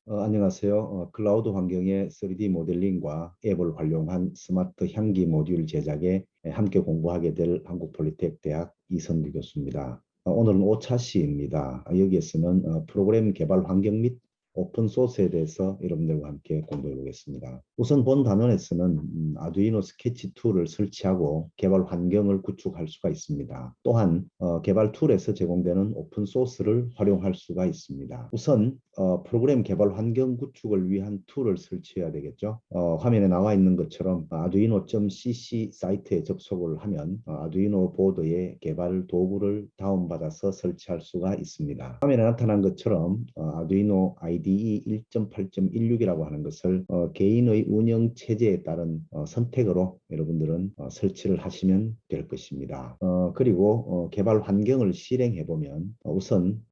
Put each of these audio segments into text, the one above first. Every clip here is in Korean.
안녕하세요. 클라우드 환경의 3D 모델링과 앱을 활용한 스마트 향기 모듈 제작에 함께 공부하게 될 한국폴리텍대학 이선규 교수입니다. 오늘은 5차 시입니다. 여기에서는 프로그램 개발 환경 및 오픈 소스에 대해서 여러분들과 함께 공부해 보겠습니다. 우선 본 단원에서는 아두이노 스케치 툴을 설치하고 개발 환경을 구축할 수가 있습니다. 또한 개발 툴에서 제공되는 오픈 소스를 활용할 수가 있습니다. 우선 프로그램 개발 환경 구축을 위한 툴을 설치해야 되겠죠. 화면에 나와 있는 것처럼 arduino.cc 사이트에 접속을 하면 아두이노 보드의 개발 도구를 다운받아서 설치할 수가 있습니다. 화면에 나타난 것처럼 아두이노 IDE 1.8.16이라고 하는 것을 개인의 운영 체제에 따른 선택으로 여러분들은 설치를 하시면 될 것입니다. 그리고 개발 환경을 실행해 보면 우선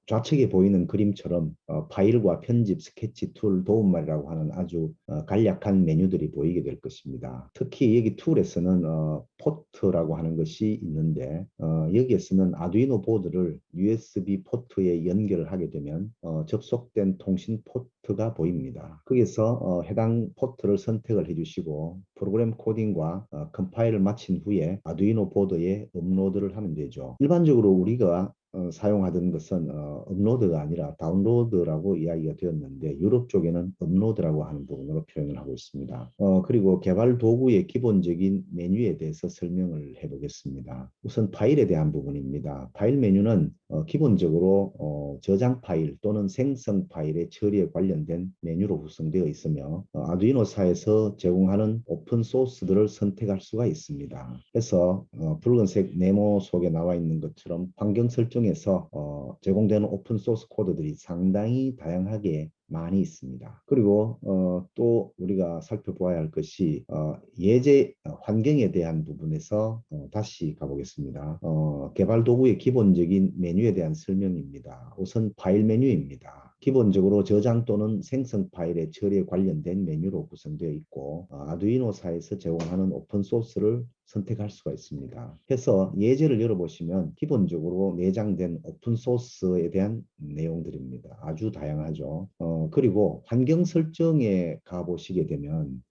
좌측에 보이는 그림처럼 파일과 편집, 스케치 툴, 도움말이라고 하는 아주 간략한 메뉴들이 보이게 될 것입니다. 특히 여기 툴에서는 포트라고 하는 것이 있는데 여기에서는 아두이노 보드를 USB 포트에 연결을 하게 되면 접속된 통신 포트가 보입니다. 거기서 해당 포트를 선택을 해주시고 프로그램 코딩과 컴파일을 마친 후에 아두이노 보드에 업로드를 하면 되죠. 일반적으로 우리가 사용하던 것은 업로드가 아니라 다운로드라고 이야기가 되었는데 유럽 쪽에는 업로드라고 하는 부분으로 표현을 하고 있습니다. 그리고 개발 도구의 기본적인 메뉴에 대해서 설명을 해보겠습니다. 우선 파일에 대한 부분입니다. 파일 메뉴는 기본적으로 저장 파일 또는 생성 파일의 처리에 관련된 메뉴로 구성되어 있으며 아두이노사에서 제공하는 오픈 소스들을 선택할 수가 있습니다. 그래서 붉은색 네모 속에 나와 있는 것처럼 환경 설정에서 제공되는 오픈 소스 코드들이 상당히 다양하게 많이 있습니다. 그리고 또 우리가 살펴보아야 할 것이 예제 환경에 대한 부분에서 다시 가보겠습니다. 개발 도구의 기본적인 메뉴에 대한 설명입니다. 우선 파일 메뉴입니다. 기본적으로 저장 또는 생성 파일의 처리에 관련된 메뉴로 구성되어 있고 아두이노사에서 제공하는 오픈소스를 선택할 수가 있습니다. 해서 예제를 열어보시면 기본적으로 내장된 오픈소스에 대한 내용들입니다. 아주 다양하죠. 그리고 환경 설정에 가보시게 되면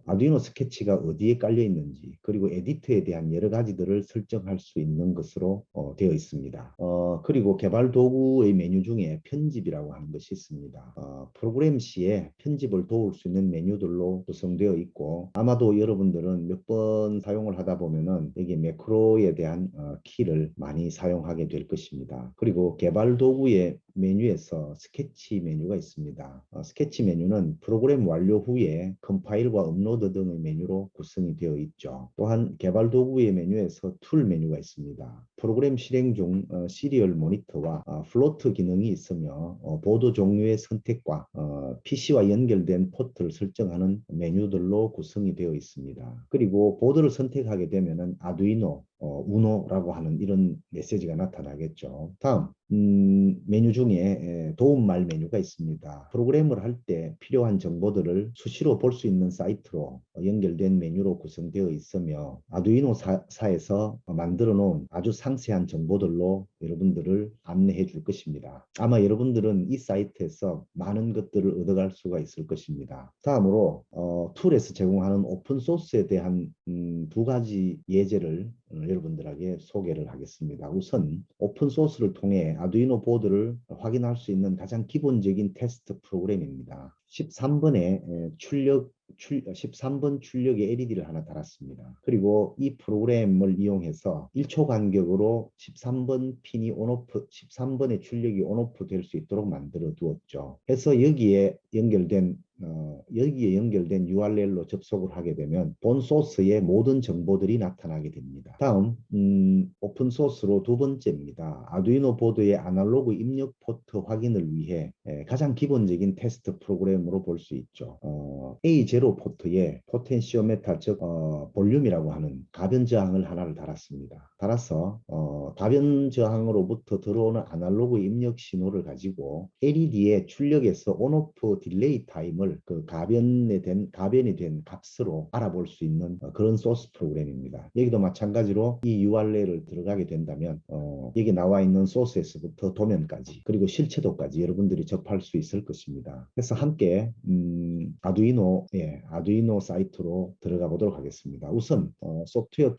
아두이노 스케치가 어디에 깔려 있는지 그리고 에디터에 대한 여러 가지들을 설정할 수 있는 것으로 되어 있습니다. 그리고 개발 도구의 메뉴 중에 편집이라고 하는 것이 있습니다. 프로그램 시에 편집을 도울 수 있는 메뉴들로 구성되어 있고 아마도 여러분들은 몇 번 사용을 하다 보면은 여기 매크로에 대한 키를 많이 사용하게 될 것입니다. 그리고 개발 도구의 메뉴에서 스케치 메뉴가 있습니다. 스케치 메뉴는 프로그램 완료 후에 컴파일과 업로드 등의 메뉴로 구성이 되어 있죠. 또한 개발 도구의 메뉴에서 툴 메뉴가 있습니다. 프로그램 실행 중 시리얼 모니터와 플로트 기능이 있으며 보드 종류의 선택과 PC와 연결된 포트를 설정하는 메뉴들로 구성이 되어 있습니다. 그리고 보드를 선택하게 되면 아두이노, 우노라고 하는 이런 메시지가 나타나겠죠. 다음 메뉴 중에 도움말 메뉴가 있습니다. 프로그램을 할 때 필요한 정보들을 수시로 볼 수 있는 사이트로 연결된 메뉴로 구성되어 있으며 아두이노 사에서 만들어 놓은 아주 상세한 정보들로 여러분들을 안내해 줄 것입니다. 아마 여러분들은 이 사이트에서 많은 것들을 얻어갈 수가 있을 것입니다. 다음으로 툴에서 제공하는 오픈소스에 대한 두 가지 예제를 여러분들에게 소개를 하겠습니다. 우선 오픈소스를 통해 아두이노 보드를 확인할 수 있는 가장 기본적인 테스트 프로그램입니다. 13번에 13번 출력의 LED를 하나 달았습니다. 그리고 이 프로그램을 이용해서 1초 간격으로 13번 핀이 온오프, 13번의 출력이 온오프 될 수 있도록 만들어 두었죠. 해서 여기에 연결된 URL로 접속을 하게 되면 본 소스의 모든 정보들이 나타나게 됩니다. 다음 오픈 소스로 두 번째입니다. 아두이노 보드의 아날로그 입력 포트 확인을 위해 가장 기본적인 테스트 프로그램으로 볼 수 있죠. A0 포트에 포텐시오메타 즉 볼륨이라고 하는 가변 저항을 하나를 달았습니다. 달아서 가변 저항으로부터 들어오는 아날로그 입력 신호를 가지고 LED의 출력에서 온오프 딜레이 타임을 프로그램을 그 가변이 된 값으로 알아볼 수 있는 그런 소스 프로그램입니다. 여기도 마찬가지로 이 URL을 들어가게 된다면 여기 나와 있는 소스에서부터 도면까지 그리고 실체도까지 여러분들이 접할 수 있을 것입니다. 그래서 함께 아두이노 사이트로 들어가 보도록 하겠습니다. 우선 소프트웨어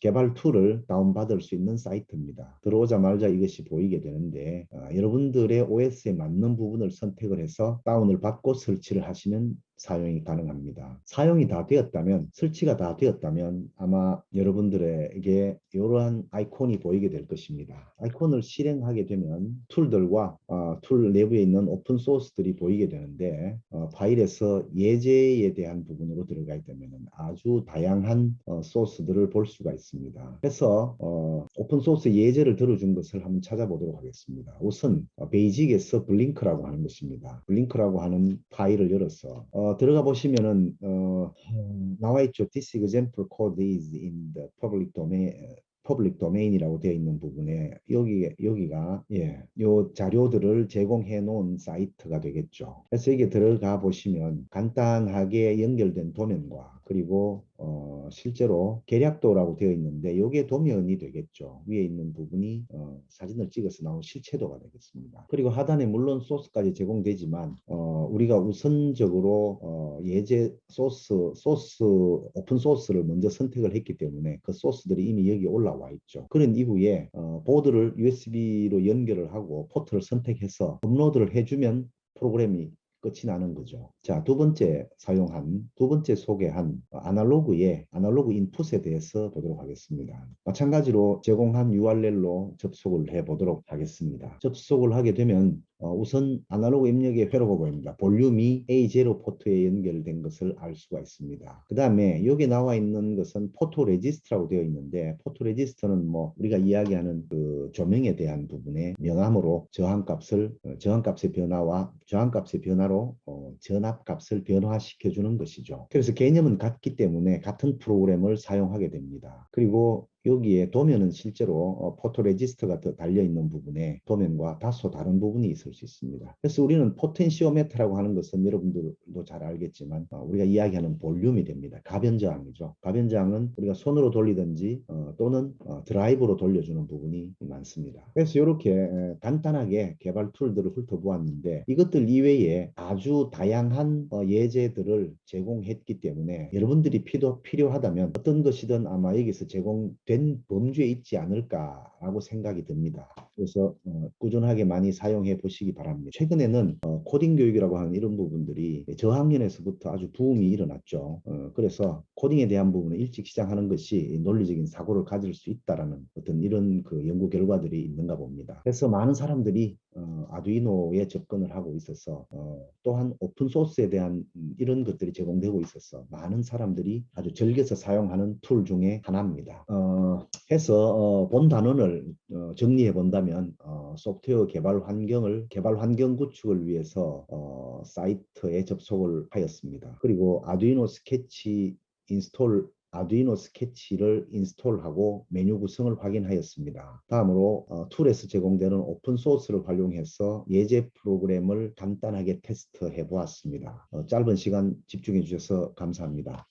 개발 툴을 다운받을 수 있는 사이트입니다. 들어오자마자 이것이 보이게 되는데 여러분들의 OS에 맞는 부분을 선택을 해서 다운을 받고 설치를 하시면 사용이 가능합니다. 사용이 다 되었다면, 설치가 다 되었다면 아마 여러분들에게 이러한 아이콘이 보이게 될 것입니다. 아이콘을 실행하게 되면 툴들과 툴 내부에 있는 오픈 소스들이 보이게 되는데 파일에서 예제에 대한 부분으로 들어가게 되면 아주 다양한 소스들을 볼 수가 있습니다. 그래서 오픈 소스 예제를 들어준 것을 한번 찾아보도록 하겠습니다. 우선 베이직에서 블링크라고 하는 것입니다. 블링크라고 하는 파일을 열어서 들어가 보시면은 나와 있죠. This example code is in the public domain이라고 되어 있는 부분에 여기가 요 자료들을 제공해 놓은 사이트가 되겠죠. 그래서 여기 들어가 보시면 간단하게 연결된 도면과 그리고 실제로 계략도라고 되어 있는데 이게 도면이 되겠죠. 위에 있는 부분이 사진을 찍어서 나온 실체도가 되겠습니다. 그리고 하단에 물론 소스까지 제공되지만 우리가 우선적으로 예제 오픈 소스를 먼저 선택을 했기 때문에 그 소스들이 이미 여기 올라와 있죠. 그런 이후에 보드를 USB로 연결을 하고 포트를 선택해서 업로드를 해주면 프로그램이 끝이 나는 거죠. 자, 두 번째 소개한 아날로그 인풋에 대해서 보도록 하겠습니다. 마찬가지로 제공한 URL로 접속을 해 보도록 하겠습니다. 접속을 하게 되면 우선 아날로그 입력의 회로가 보입니다. 볼륨이 A0 포트에 연결된 것을 알 수가 있습니다. 그 다음에 여기 나와 있는 것은 포토 레지스트라고 되어 있는데 포토 레지스트는 뭐 우리가 이야기하는 그 조명에 대한 부분에 명암으로 저항값의 변화로 전압값을 변화시켜 주는 것이죠. 그래서 개념은 같기 때문에 같은 프로그램을 사용하게 됩니다. 그리고 여기에 도면은 실제로 포토레지스트가 달려있는 부분에 도면과 다소 다른 부분이 있을 수 있습니다. 그래서 우리는 포텐시오메트라고 하는 것은 여러분들도 잘 알겠지만 우리가 이야기하는 볼륨이 됩니다. 가변저항이죠. 가변저항은 우리가 손으로 돌리든지 또는 드라이브로 돌려주는 부분이 많습니다. 그래서 이렇게 간단하게 개발 툴들을 훑어보았는데 이것들 이외에 아주 다양한 예제들을 제공했기 때문에 여러분들이 필요하다면 어떤 것이든 아마 여기서 제공된 범주에 있지 않을까라고 생각이 듭니다. 그래서 꾸준하게 많이 사용해 보시기 바랍니다. 최근에는 코딩 교육이라고 하는 이런 부분들이 저학년에서부터 아주 부음이 일어났죠. 그래서 코딩에 대한 부분을 일찍 시작하는 것이 논리적인 사고를 가질 수 있다라는 어떤 이런 그 연구 결과들이 있는가 봅니다. 그래서 많은 사람들이 아두이노에 접근을 하고 있어서 또한 오픈소스에 대한 이런 것들이 제공되고 있어서 많은 사람들이 아주 즐겨서 사용하는 툴 중에 하나입니다. 해서 본 단원을 정리해 본다면 소프트웨어 개발 환경 구축을 위해서 사이트에 접속을 하였습니다. 그리고 아두이노 스케치를 인스톨하고 메뉴 구성을 확인하였습니다. 다음으로 툴에서 제공되는 오픈소스를 활용해서 예제 프로그램을 간단하게 테스트해 보았습니다. 짧은 시간 집중해 주셔서 감사합니다.